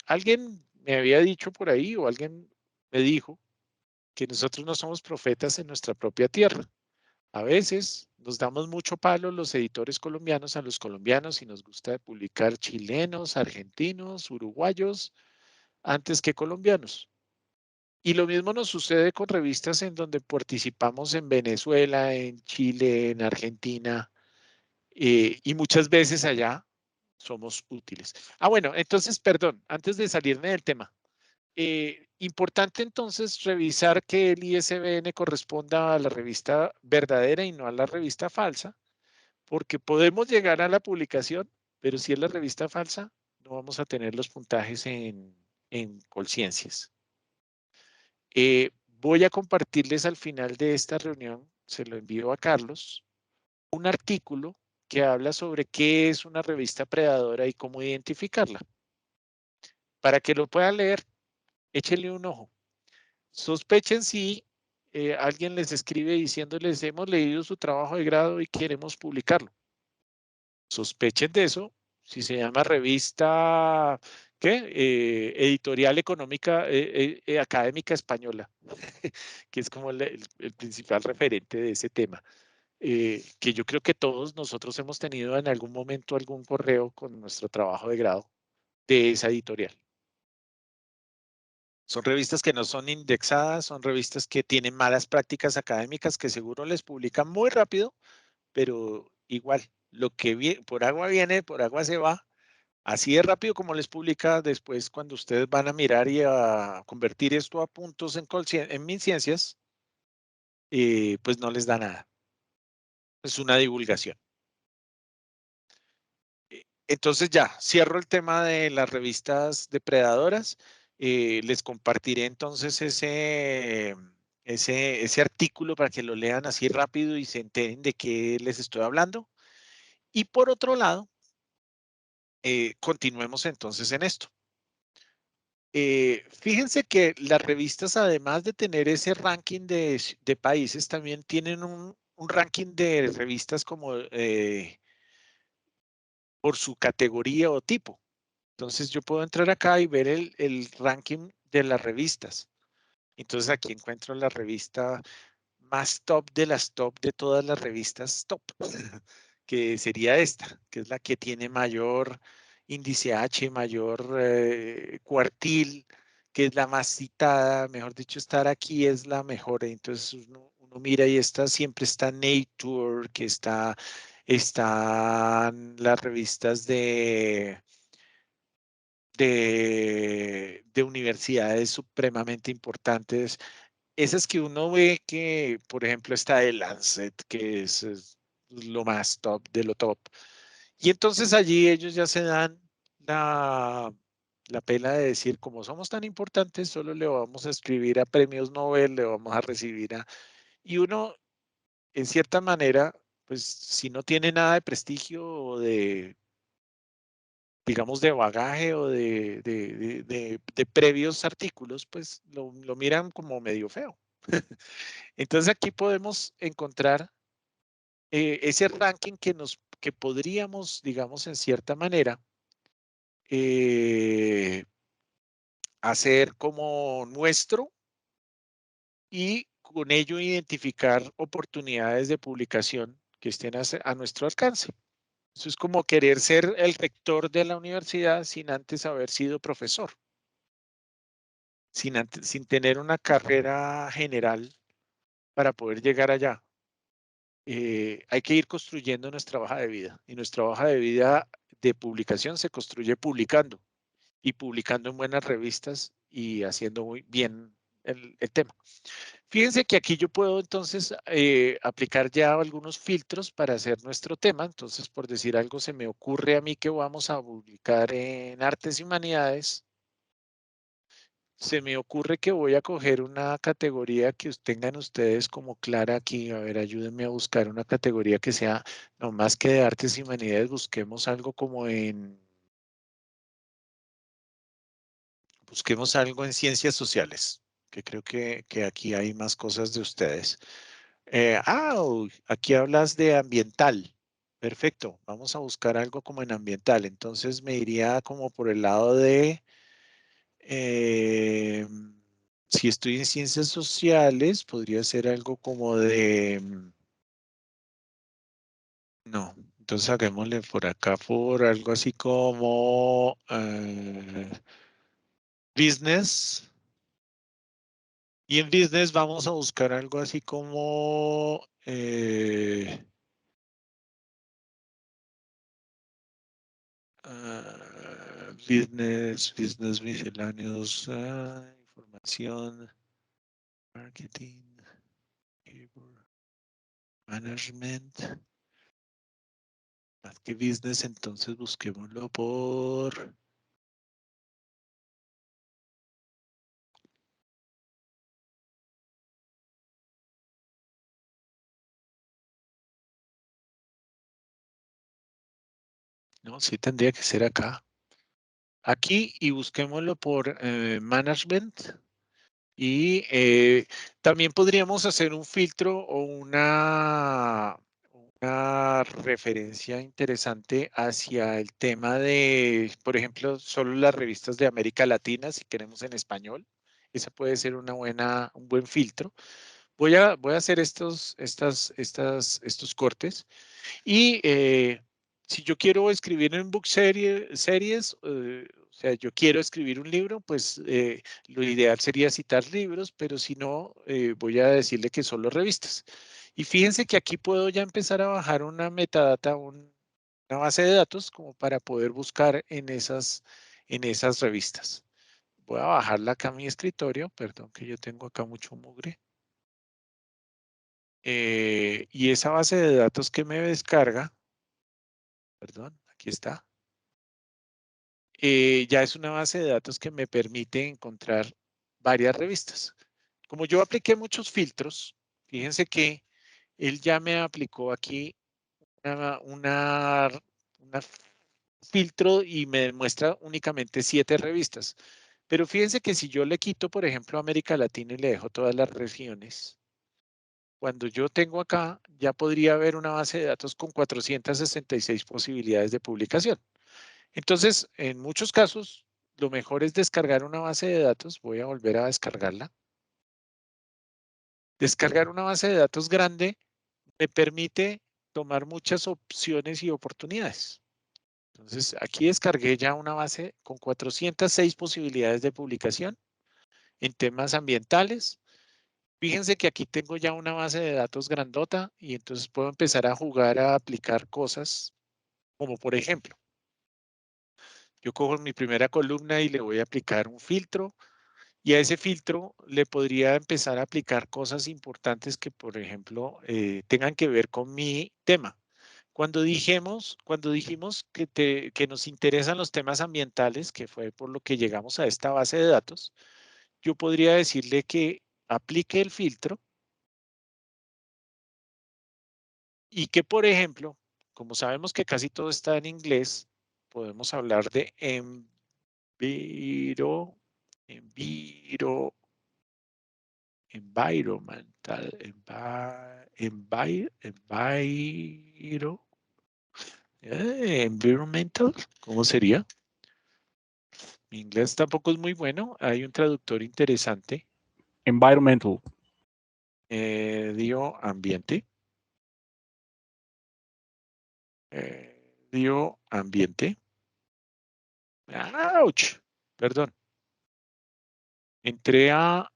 Alguien me había dicho por ahí o alguien me dijo que nosotros no somos profetas en nuestra propia tierra. A veces nos damos mucho palo los editores colombianos a los colombianos y nos gusta publicar chilenos, argentinos, uruguayos antes que colombianos. Y lo mismo nos sucede con revistas en donde participamos en Venezuela, en Chile, en Argentina, y muchas veces allá somos útiles. Bueno, entonces, perdón, antes de salirme del tema, Importante entonces revisar que el ISBN corresponda a la revista verdadera y no a la revista falsa, porque podemos llegar a la publicación, pero si es la revista falsa, no vamos a tener los puntajes en Colciencias. Voy a compartirles al final de esta reunión, se lo envío a Carlos, un artículo que habla sobre qué es una revista predadora y cómo identificarla. Para que lo puedan leer, échenle un ojo. Sospechen si alguien les escribe diciéndoles hemos leído su trabajo de grado y queremos publicarlo. Sospechen de eso. Si se llama revista, ¿qué? Editorial Económica Académica Española, que es como el principal referente de ese tema. Que yo creo que todos nosotros hemos tenido en algún momento algún correo con nuestro trabajo de grado de esa editorial. Son revistas que no son indexadas, son revistas que tienen malas prácticas académicas que seguro les publican muy rápido, pero igual, lo que por agua viene, por agua se va. Así de rápido como les publica después cuando ustedes van a mirar y a convertir esto a puntos en MinCiencias, pues no les da nada. Es una divulgación. Entonces ya, cierro el tema de las revistas depredadoras. Les compartiré entonces ese artículo para que lo lean así rápido y se enteren de qué les estoy hablando. Y por otro lado, continuemos entonces en esto. Fíjense que las revistas, además de tener ese ranking de países, también tienen un ranking de revistas como por su categoría o tipo. Entonces yo puedo entrar acá y ver el ranking de las revistas. Entonces aquí encuentro la revista más top de las top de todas las revistas top, que sería esta, que es la que tiene mayor índice H, mayor cuartil, que es la más citada, mejor dicho, estar aquí es la mejor. Entonces uno mira y siempre está Nature, que están las revistas de universidades supremamente importantes. Esas que uno ve que, por ejemplo, está el Lancet, que es lo más top de lo top. Y entonces allí ellos ya se dan la pela de decir, como somos tan importantes, solo le vamos a escribir a premios Nobel, le vamos a recibir a... Y uno, en cierta manera, pues si no tiene nada de prestigio o de digamos, de bagaje o de previos artículos, pues lo miran como medio feo. Entonces aquí podemos encontrar ese ranking que podríamos, digamos, en cierta manera, eh, hacer como nuestro y con ello identificar oportunidades de publicación que estén a nuestro alcance. Eso es como querer ser el rector de la universidad sin antes haber sido profesor. Sin tener una carrera general para poder llegar allá. Hay que ir construyendo nuestra hoja de vida y nuestra hoja de vida de publicación se construye publicando y publicando en buenas revistas y haciendo muy bien el tema. Fíjense que aquí yo puedo entonces aplicar ya algunos filtros para hacer nuestro tema. Entonces, por decir algo, se me ocurre a mí que vamos a publicar en Artes y Humanidades. Se me ocurre que voy a coger una categoría que tengan ustedes como clara aquí. A ver, ayúdenme a buscar una categoría que sea, no más que de artes y humanidades, busquemos algo como busquemos algo en ciencias sociales, que creo que aquí hay más cosas de ustedes. Aquí hablas de ambiental. Perfecto, vamos a buscar algo como en ambiental. Entonces me iría como por el lado de... Eh, si estoy en ciencias sociales, podría ser algo como de... No, entonces hagámosle por acá por algo así como business. Y en business vamos a buscar algo así como... business misceláneos, información, marketing, management. Más que business, entonces busquémoslo por... No, sí tendría que ser acá. Aquí y busquémoslo por management. Y también podríamos hacer un filtro o una referencia interesante hacia el tema de, por ejemplo, solo las revistas de América Latina, si queremos en español. Esa puede ser un buen filtro. Voy a hacer estos cortes. Y si yo quiero escribir en series, o sea, yo quiero escribir un libro, pues lo ideal sería citar libros, pero si no, voy a decirle que solo revistas. Y fíjense que aquí puedo ya empezar a bajar una metadata, una base de datos, como para poder buscar en esas revistas. Voy a bajarla acá a mi escritorio, perdón que yo tengo acá mucho mugre. Y esa base de datos que me descarga, perdón, aquí está. Ya es una base de datos que me permite encontrar varias revistas. Como yo apliqué muchos filtros, fíjense que él ya me aplicó aquí una filtro y me muestra únicamente 7 revistas. Pero fíjense que si yo le quito, por ejemplo, América Latina y le dejo todas las regiones, cuando yo tengo acá, ya podría haber una base de datos con 466 posibilidades de publicación. Entonces, en muchos casos, lo mejor es descargar una base de datos. Voy a volver a descargarla. Descargar una base de datos grande me permite tomar muchas opciones y oportunidades. Entonces, aquí descargué ya una base con 406 posibilidades de publicación en temas ambientales. Fíjense que aquí tengo ya una base de datos grandota y entonces puedo empezar a jugar a aplicar cosas como por ejemplo, yo cojo mi primera columna y le voy a aplicar un filtro y a ese filtro le podría empezar a aplicar cosas importantes que, por ejemplo, tengan que ver con mi tema. Cuando dijimos que nos interesan los temas ambientales, que fue por lo que llegamos a esta base de datos, yo podría decirle que aplique el filtro y que, por ejemplo, como sabemos que casi todo está en inglés, podemos hablar de enviro, environmental, environmental, ¿cómo sería? Mi inglés tampoco es muy bueno. Hay un traductor interesante. Environmental. Dio ambiente. Dio ambiente. ¡Auch! Perdón. Entré a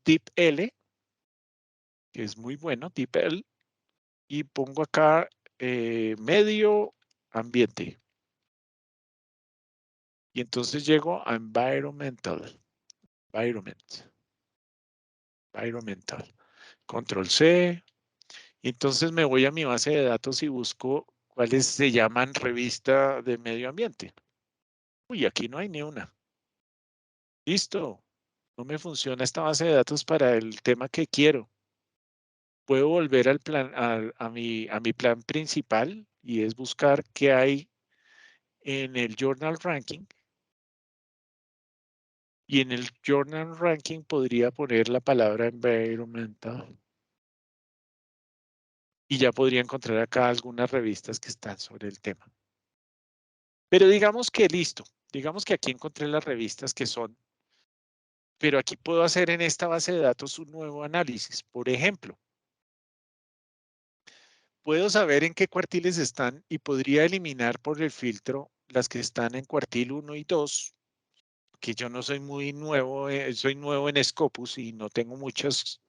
DeepL, que es muy bueno, DeepL, y pongo acá medio ambiente. Y entonces llego a environmental. Environmental. Control C. Y entonces me voy a mi base de datos y busco cuáles se llaman revista de medio ambiente. Uy, aquí no hay ni una. Listo. No me funciona esta base de datos para el tema que quiero. Puedo volver al plan, a mi plan principal y es buscar qué hay en el Journal Ranking. Y en el Journal Ranking podría poner la palabra environmental. Y ya podría encontrar acá algunas revistas que están sobre el tema. Pero digamos que listo. Digamos que aquí encontré las revistas que son. Pero aquí puedo hacer en esta base de datos un nuevo análisis. Por ejemplo, puedo saber en qué cuartiles están y podría eliminar por el filtro las que están en cuartil 1 y 2, que yo no soy muy nuevo, soy nuevo en Scopus y no tengo muchas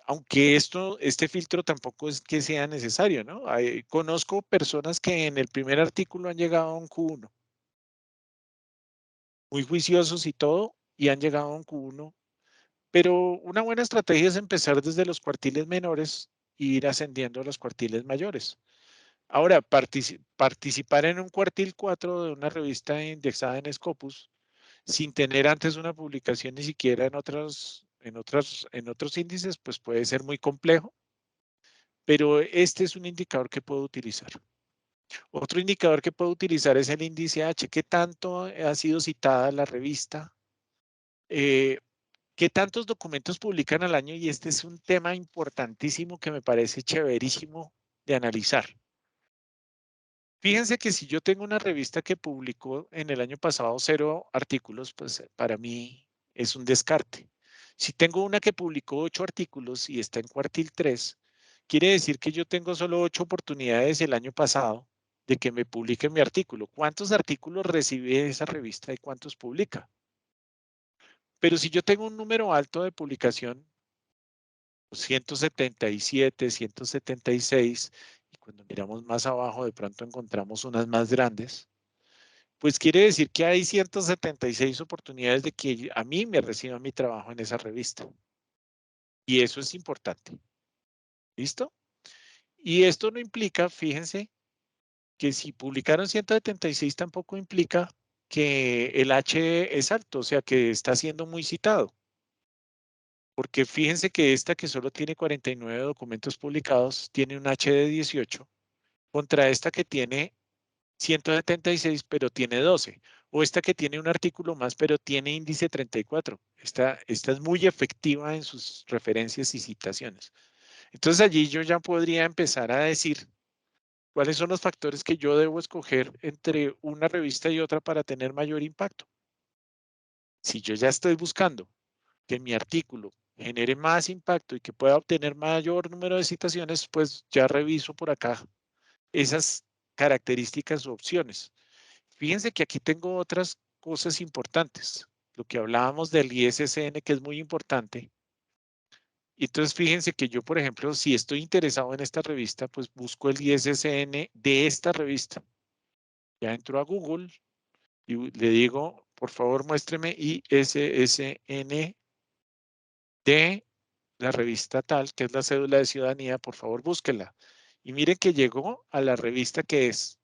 aunque este filtro tampoco es que sea necesario, ¿no? Conozco personas que en el primer artículo han llegado a un Q1, muy juiciosos y todo, y han llegado a un Q1, pero una buena estrategia es empezar desde los cuartiles menores e ir ascendiendo a los cuartiles mayores. Ahora, participar en un cuartil 4 de una revista indexada en Scopus sin tener antes una publicación ni siquiera en otros índices, pues puede ser muy complejo, pero este es un indicador que puedo utilizar. Otro indicador que puedo utilizar es el índice H. ¿Qué tanto ha sido citada la revista? ¿Qué tantos documentos publican al año? Y este es un tema importantísimo que me parece chéverísimo de analizar. Fíjense que si yo tengo una revista que publicó en el año pasado 0 artículos, pues para mí es un descarte. Si tengo una que publicó 8 artículos y está en cuartil 3, quiere decir que yo tengo solo 8 oportunidades el año pasado de que me publique mi artículo. ¿Cuántos artículos recibe esa revista y cuántos publica? Pero si yo tengo un número alto de publicación, 177, 176, y cuando miramos más abajo de pronto encontramos unas más grandes, pues quiere decir que hay 176 oportunidades de que a mí me reciba mi trabajo en esa revista. Y eso es importante. ¿Listo? Y esto no implica, fíjense, que si publicaron 176 tampoco implica que el H es alto, o sea, que está siendo muy citado. Porque fíjense que esta que solo tiene 49 documentos publicados tiene un H de 18 contra esta que tiene 176 pero tiene 12. O esta que tiene un artículo más pero tiene índice 34. Esta es muy efectiva en sus referencias y citaciones. Entonces allí yo ya podría empezar a decir cuáles son los factores que yo debo escoger entre una revista y otra para tener mayor impacto. Si yo ya estoy buscando que mi artículo genere más impacto y que pueda obtener mayor número de citaciones, pues ya reviso por acá esas características o opciones. Fíjense que aquí tengo otras cosas importantes. Lo que hablábamos del ISSN, que es muy importante. Y entonces fíjense que yo, por ejemplo, si estoy interesado en esta revista, pues busco el ISSN de esta revista. Ya entro a Google y le digo, por favor, muéstreme ISSN de la revista tal, que es la cédula de ciudadanía, por favor, búsquela. Y miren que llegó a la revista que es.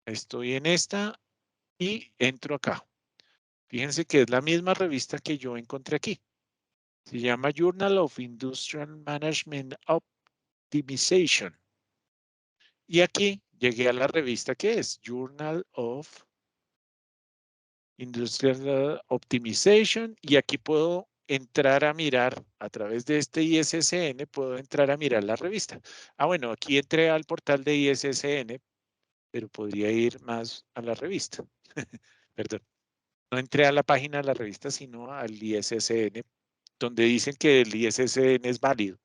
Estoy en esta y entro acá. Fíjense que es la misma revista que yo encontré aquí. Se llama Journal of Industrial Management Optimization. Y aquí llegué a la revista que es Journal of Industrial Optimization y aquí puedo entrar a mirar a través de este ISSN, puedo entrar a mirar la revista. Bueno, aquí entré al portal de ISSN, pero podría ir más a la revista. Perdón. No entré a la página de la revista, sino al ISSN, donde dicen que el ISSN es válido.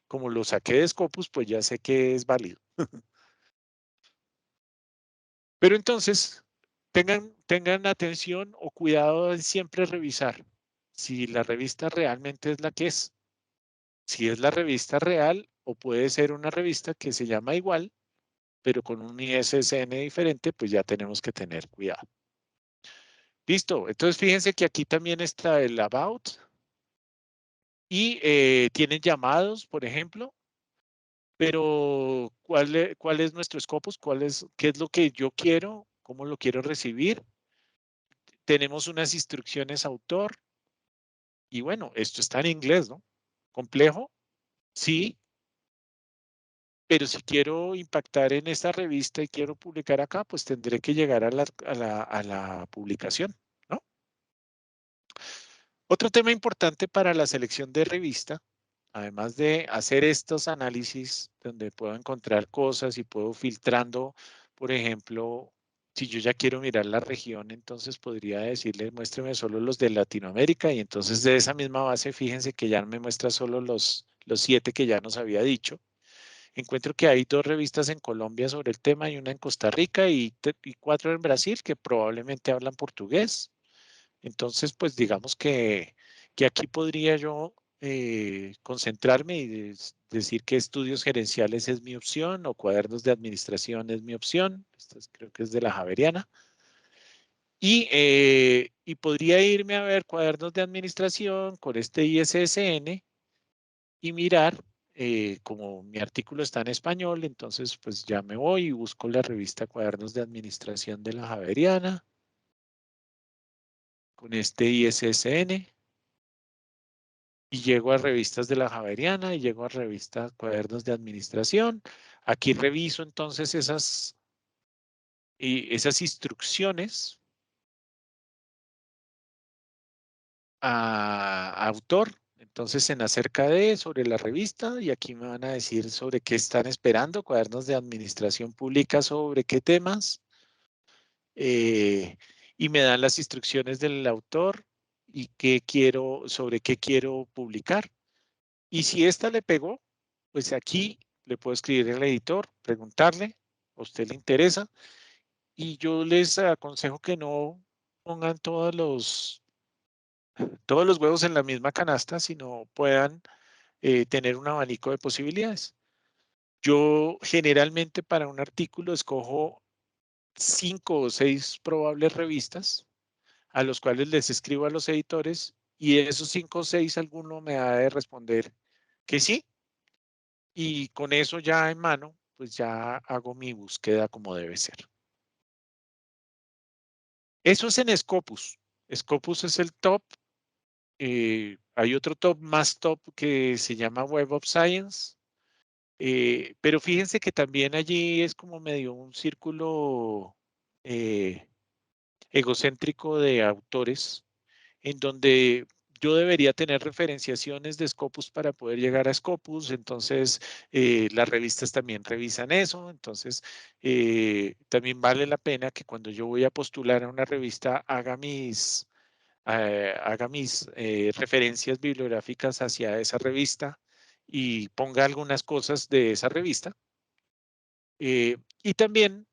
Como lo saqué de Scopus, pues ya sé que es válido. Pero entonces, tengan atención o cuidado en siempre revisar si la revista realmente es la que es. Si es la revista real o puede ser una revista que se llama igual, pero con un ISSN diferente, pues ya tenemos que tener cuidado. Listo. Entonces, fíjense que aquí también está el About y tienen llamados, por ejemplo. Pero, ¿cuál es nuestro Scopus? ¿Qué es lo que yo quiero? ¿Cómo lo quiero recibir? Tenemos unas instrucciones autor. Y bueno, esto está en inglés, ¿no? ¿Complejo? Sí, pero si quiero impactar en esta revista y quiero publicar acá, pues tendré que llegar a la publicación, ¿no? Otro tema importante para la selección de revista, además de hacer estos análisis donde puedo encontrar cosas y puedo filtrando, por ejemplo, si yo ya quiero mirar la región, entonces podría decirle, muéstreme solo los de Latinoamérica y entonces de esa misma base, fíjense que ya me muestra solo los 7 que ya nos había dicho. Encuentro que hay 2 revistas en Colombia sobre el tema y una en Costa Rica y 4 en Brasil que probablemente hablan portugués. Entonces, pues digamos que aquí podría yo concentrarme y decir que estudios gerenciales es mi opción o cuadernos de administración es mi opción. Esto creo que es de la Javeriana. Y podría irme a ver cuadernos de administración con este ISSN y mirar, como mi artículo está en español, entonces pues ya me voy y busco la revista Cuadernos de Administración de la Javeriana con este ISSN y llego a revistas de la Javeriana y llego a revista Cuadernos de Administración. Aquí reviso entonces esas instrucciones a autor. Entonces, en acerca de, sobre la revista, y aquí me van a decir sobre qué están esperando. Cuadernos de Administración publica sobre qué temas. Y me dan las instrucciones del autor y sobre qué quiero publicar. Y si esta le pegó, pues aquí le puedo escribir al editor, preguntarle, ¿a usted le interesa? Y yo les aconsejo que no pongan todos los huevos en la misma canasta, sino puedan tener un abanico de posibilidades. Yo generalmente para un artículo escojo 5 o 6 probables revistas a los cuales les escribo a los editores y de esos 5 o 6 alguno me ha de responder que sí, y con eso ya en mano pues ya hago mi búsqueda como debe ser. Eso es en Scopus. Scopus es el top. Hay otro top más top que se llama Web of Science. Pero fíjense que también allí es como medio un círculo egocéntrico de autores, en donde yo debería tener referenciaciones de Scopus para poder llegar a Scopus. Entonces, las revistas también revisan eso. Entonces, también vale la pena que cuando yo voy a postular a una revista haga mis referencias bibliográficas hacia esa revista y ponga algunas cosas de esa revista. Y también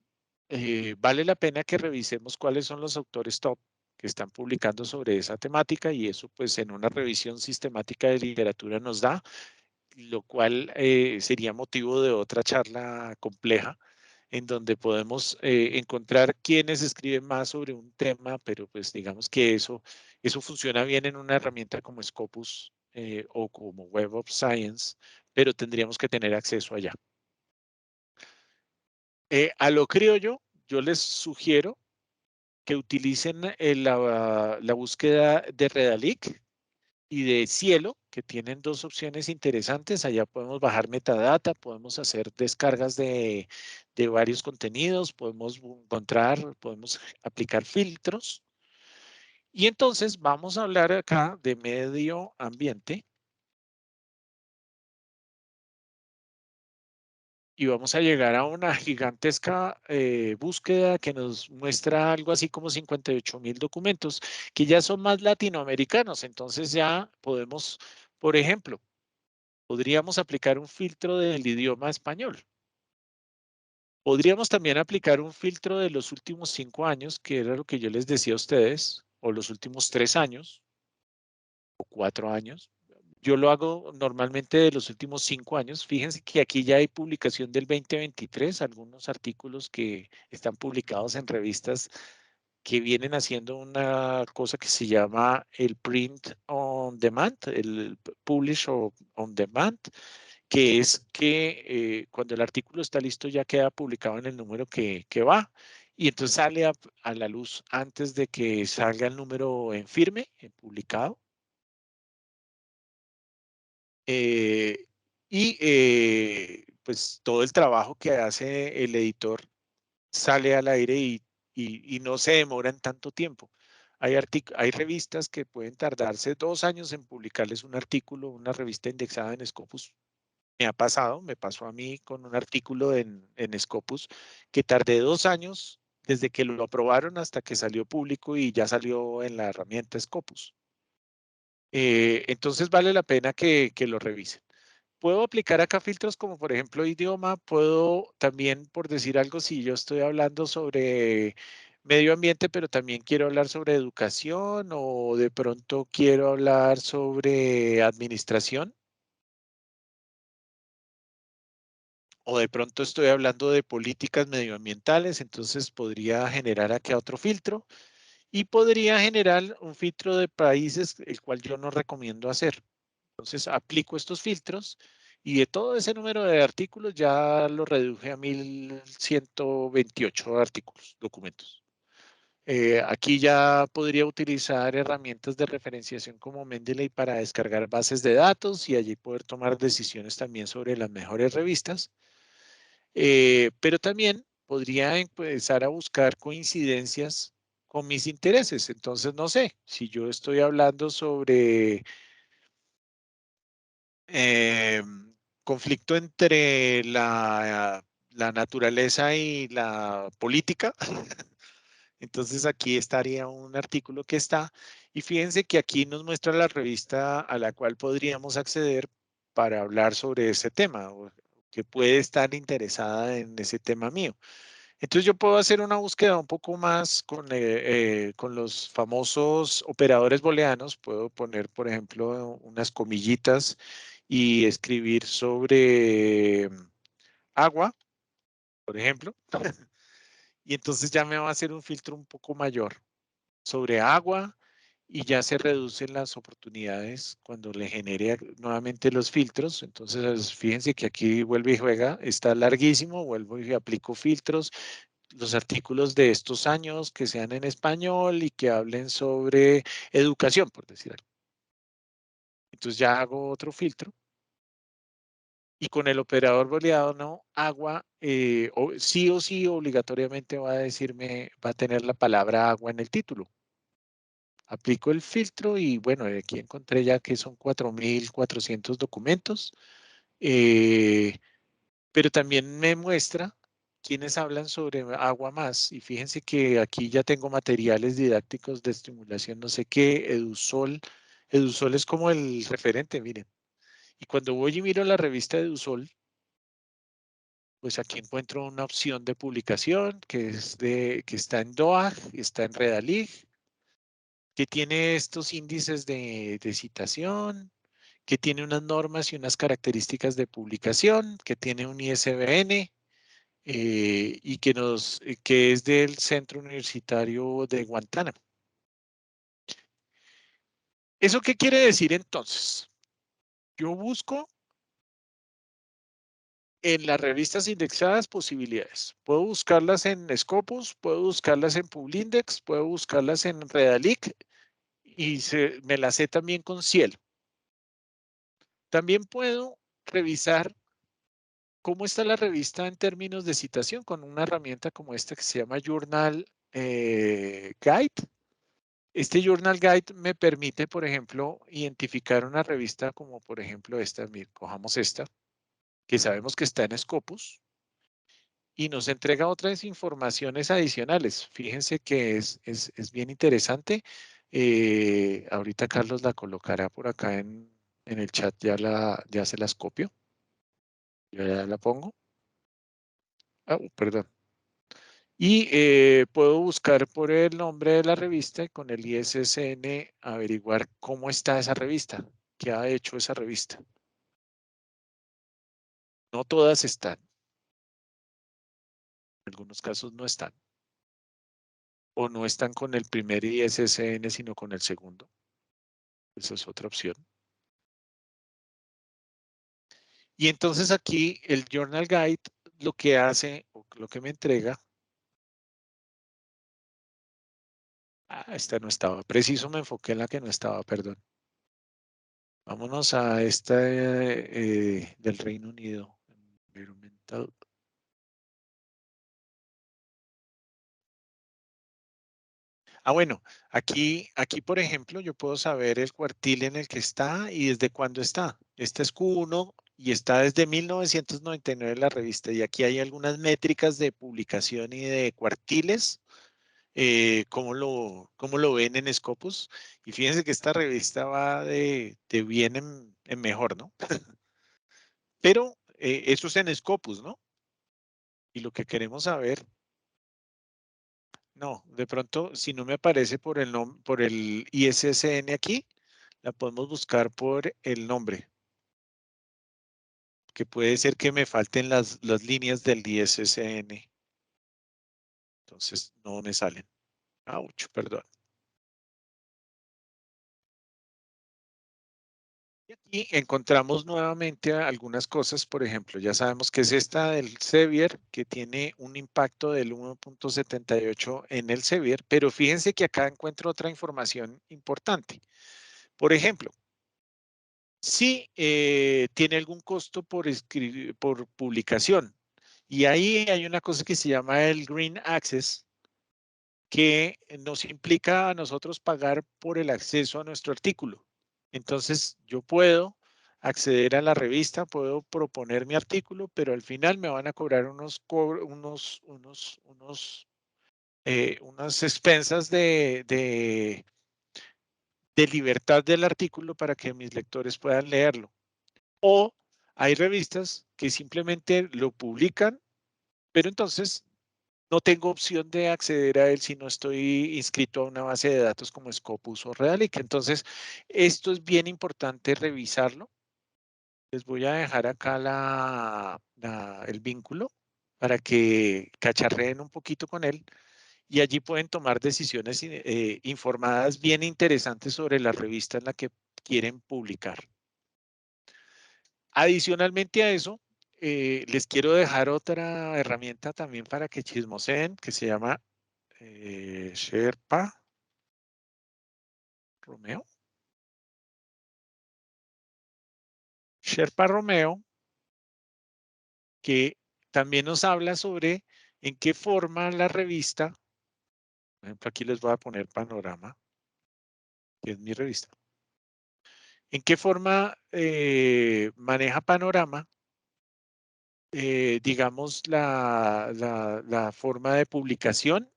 vale la pena que revisemos cuáles son los autores top que están publicando sobre esa temática, y eso pues en una revisión sistemática de literatura nos da, lo cual sería motivo de otra charla compleja en donde podemos encontrar quiénes escriben más sobre un tema, pero pues digamos que eso funciona bien en una herramienta como Scopus o como Web of Science, pero tendríamos que tener acceso allá. A lo criollo, yo les sugiero que utilicen la búsqueda de Redalic y de Cielo, que tienen dos opciones interesantes. Allá podemos bajar metadata, podemos hacer descargas de varios contenidos, podemos aplicar filtros. Y entonces vamos a hablar acá de medio ambiente. Y vamos a llegar a una gigantesca búsqueda que nos muestra algo así como 58,000 documentos, que ya son más latinoamericanos. Entonces ya podemos, por ejemplo, podríamos aplicar un filtro del idioma español. Podríamos también aplicar un filtro de los últimos 5 años, que era lo que yo les decía a ustedes, o los últimos 3 años, o 4 años. Yo lo hago normalmente de los últimos 5 años. Fíjense que aquí ya hay publicación del 2023, algunos artículos que están publicados en revistas que vienen haciendo una cosa que se llama el print on demand, el publish on demand, que es que cuando el artículo está listo ya queda publicado en el número que va. Y entonces sale a la luz antes de que salga el número en firme, en publicado. Eh, pues todo el trabajo que hace el editor sale al aire y no se demora en tanto tiempo. Hay revistas que pueden tardarse 2 años en publicarles un artículo, una revista indexada en Scopus. Me pasó a mí con un artículo en Scopus que tardé 2 años desde que lo aprobaron hasta que salió público y ya salió en la herramienta Scopus. Entonces vale la pena que lo revisen. Puedo aplicar acá filtros como por ejemplo idioma, puedo también, por decir algo, si yo estoy hablando sobre medio ambiente, pero también quiero hablar sobre educación o de pronto quiero hablar sobre administración o de pronto estoy hablando de políticas medioambientales, entonces podría generar aquí otro filtro y podría generar un filtro de países, el cual yo no recomiendo hacer. Entonces aplico estos filtros y de todo ese número de artículos ya lo reduje a 1128 artículos, documentos. Aquí ya podría utilizar herramientas de referenciación como Mendeley para descargar bases de datos y allí poder tomar decisiones también sobre las mejores revistas. Pero también podría empezar a buscar coincidencias con mis intereses. Entonces, no sé, si yo estoy hablando sobre eh, conflicto entre la naturaleza y la política, entonces aquí estaría un artículo que está. Y fíjense que aquí nos muestra la revista a la cual podríamos acceder para hablar sobre ese tema, o que puede estar interesada en ese tema mío. Entonces yo puedo hacer una búsqueda un poco más con los famosos operadores booleanos. Puedo poner, por ejemplo, unas comillitas y escribir sobre agua, por ejemplo. Y entonces ya me va a hacer un filtro un poco mayor sobre agua y ya se reducen las oportunidades cuando le genere nuevamente los filtros. Entonces, fíjense que aquí vuelve y juega, está larguísimo, vuelvo y aplico filtros, los artículos de estos años que sean en español y que hablen sobre educación, por decir algo. Entonces ya hago otro filtro y con el operador booleano agua, sí o sí obligatoriamente va a decirme, va a tener la palabra agua en el título. Aplico el filtro y bueno, aquí encontré ya que son 4.400 documentos, pero también me muestra quienes hablan sobre agua más. Y fíjense que aquí ya tengo materiales didácticos de estimulación, no sé qué, Edusol. Edusol es como el referente, miren. Y cuando voy y miro la revista de Edusol, pues aquí encuentro una opción de publicación que está en DOAG, está en Redalig, que tiene estos índices de citación, que tiene unas normas y unas características de publicación, que tiene un ISBN y que es del Centro Universitario de Guantánamo. ¿Eso qué quiere decir entonces? Yo busco en las revistas indexadas posibilidades. Puedo buscarlas en Scopus, puedo buscarlas en Publindex, puedo buscarlas en Redalyc y me las sé también con Cielo. También puedo revisar cómo está la revista en términos de citación con una herramienta como esta que se llama Journal Guide. Este Journal Guide me permite, por ejemplo, identificar una revista como, por ejemplo, esta. Mira, cojamos esta, que sabemos que está en Scopus y nos entrega otras informaciones adicionales. Fíjense que es bien interesante. Ahorita Carlos la colocará por acá en el chat, ya se las copio. Yo ya la pongo. Ah, perdón. Y puedo buscar por el nombre de la revista y con el ISSN averiguar cómo está esa revista, qué ha hecho esa revista. No todas están, en algunos casos no están. O no están con el primer ISSN, sino con el segundo. Esa es otra opción. Y entonces aquí el Journal Guide lo que hace, o lo que me entrega, esta no estaba, preciso me enfoqué en la que no estaba, perdón. Vámonos a esta del Reino Unido. Environmental. Bueno, aquí, por ejemplo, yo puedo saber el cuartil en el que está y desde cuándo está. Este es Q1 y está desde 1999 la revista. Y aquí hay algunas métricas de publicación y de cuartiles, cómo lo ven en Scopus. Y fíjense que esta revista va de bien en mejor, ¿no? Pero eso es en Scopus, ¿no? Y lo que queremos saber No, de pronto, si no me aparece por por el ISSN aquí, la podemos buscar por el nombre, que puede ser que me falten las líneas del ISSN. Entonces, no me salen. Ouch, perdón. Y aquí encontramos nuevamente algunas cosas, por ejemplo, ya sabemos que es esta del Sevier, que tiene un impacto del 1.78 en el Sevier, pero fíjense que acá encuentro otra información importante. Por ejemplo, si tiene algún costo por publicación, y ahí hay una cosa que se llama el Green Access, que nos implica a nosotros pagar por el acceso a nuestro artículo. Entonces, yo puedo acceder a la revista, puedo proponer mi artículo, pero al final me van a cobrar unas expensas de libertad del artículo para que mis lectores puedan leerlo. O hay revistas que simplemente lo publican, pero entonces no tengo opción de acceder a él si no estoy inscrito a una base de datos como Scopus o Realic. Entonces, esto es bien importante revisarlo. Les voy a dejar acá el vínculo para que cacharreen un poquito con él y allí pueden tomar decisiones informadas bien interesantes sobre la revista en la que quieren publicar. Adicionalmente a eso, les quiero dejar otra herramienta también para que chismoseen, que se llama Sherpa Romeo. Sherpa Romeo, que también nos habla sobre en qué forma la revista, por ejemplo, aquí les voy a poner Panorama, que es mi revista, en qué forma maneja Panorama, digamos, la forma de publicación,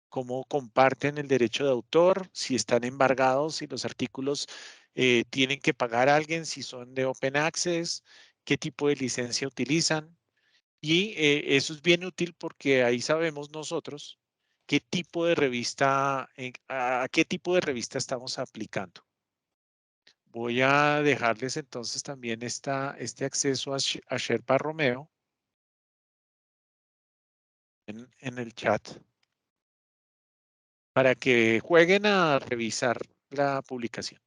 cómo comparten el derecho de autor, si están embargados, si los artículos tienen que pagar a alguien, si son de Open Access, qué tipo de licencia utilizan. Y eso es bien útil porque ahí sabemos nosotros qué tipo de revista, a qué tipo de revista estamos aplicando. Voy a dejarles entonces también este acceso a Sherpa Romeo en el chat para que jueguen a revisar la publicación.